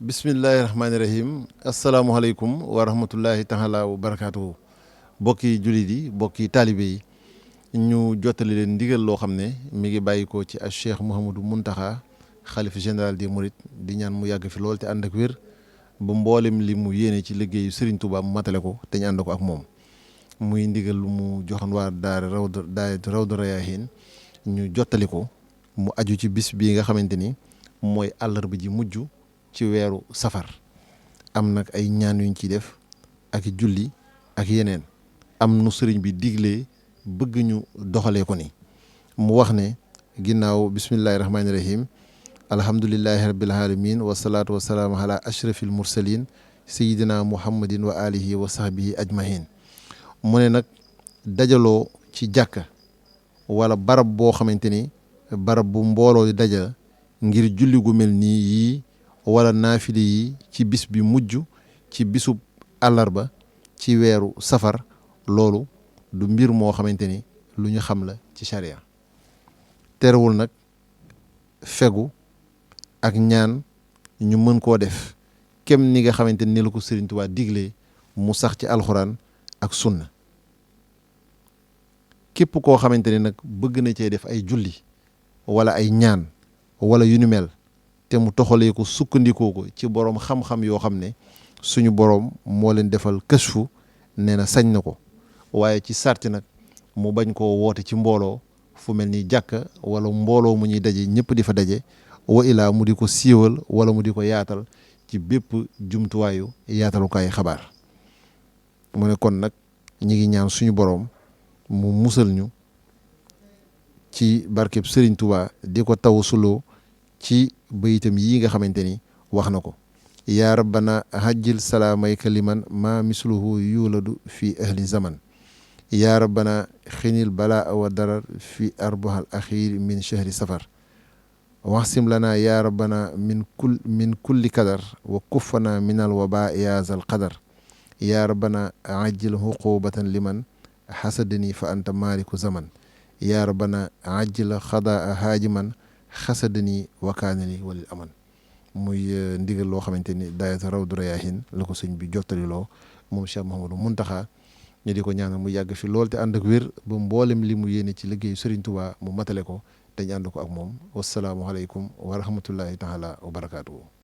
bismillahi rahmaani rahim asalaamualeykum wa rahmatullahi taala wa barakaatuhu bokki jullit yi bokki taalibe yi ñu jottali leen ndigal loo xam ne mi ngi bàyyikoo ci a cheikh Mouhamadou Mountakha xalifa général des Mourides di ñaan mu yàgg fi lool te ànd ak wér ba mboolem li mu yéene ci liggéeyu Serigne Touba mu matale ko te ñu ànd ko ak moom muy ndigal lu mu joxoon waa daara Rawdu Rayaahiin ñu jottali ko mu aju ci bis bii nga xamante ni mooy àllarba ji mujj ci weeru safar am nag ay ñaan yuñ ciy def ak julli ak yeneen am nu sëriñ bi diglee bëgg ñu doxalee ko ni mu wax ne ginnaaw bismillahi rahmaani rahim alhamdulillahi rabbil alamin wasalaatu wasalaamu ala ashrafil mursalin sayidina muhammadin wa alihi wa sahbihi ajmahin mu ne nag dajaloo ci jàkka wala barab boo xamante ni barab bu mbooloo di dajal ngir julli gu mel nii yii wala naafile yi ci bis bi mujj ci bisub àllarba ci weeru safar loolu du mbir moo xamante ni lu ñu xam la ci charia terewul nag fegu ak ñaan ñu mën koo def kem ni nga xamante ni la ko Sëriñ Tuubaa diglee mu sax ci alxuraan ak sunna képp koo xamante ni nag bëgg na cee def ay julli wala ay ñaan wala yu ni mel te mu toxalee ko sukkandikoo ko ci boroom xam-xam yoo xam ne suñu boroom moo leen defal kësfu nee na sañ na ko waaye ci sarti nag mu bañ koo woote ci mbooloo fu mel ni jàkka wala mbooloo mu ñuy daje ñëpp di fa daje wa ilaa mu di ko siiwal wala mu di ko yaatal ci bépp jumtuwaayu yaatalukaay xabaar mu ne kon nag ñi ngi ñaan suñu boroom mu musal ñu ci barkeb Serigne Touba di ko taw suloo ci bayitam yii nga xamante ni wax na ko yaa rabbana hajjil salaamayka liman ma misluhu yuladu fi ahli zaman yaa rabbana xinil balaa wa darar fi arbahal axir min chahri safar waxsim lana yaa rabbana min kulli kadar wa kuffana min al waba yaa zal qadar yaa rabbana ajjil huqubatan liman xasadani fa anta maaliku zaman yaa rabbana ajjil xadaa haajiman xasadani wakaanani walil aman muy ndigal loo xamante ni daayira Rawdu Rayaahiin la ko sëñ bi jottaliloo moom Cheikh Mouhamadou Mountakha ñu di ko ñaanal mu yàgg fi lool te ànd ak wér ba mboolem li mu yéene ci liggéeyu Serigne Touba mu matale ko te ñu ànd ko ak moom wasalaamualeykum wa rahmatullahi taala wa barakaatuhu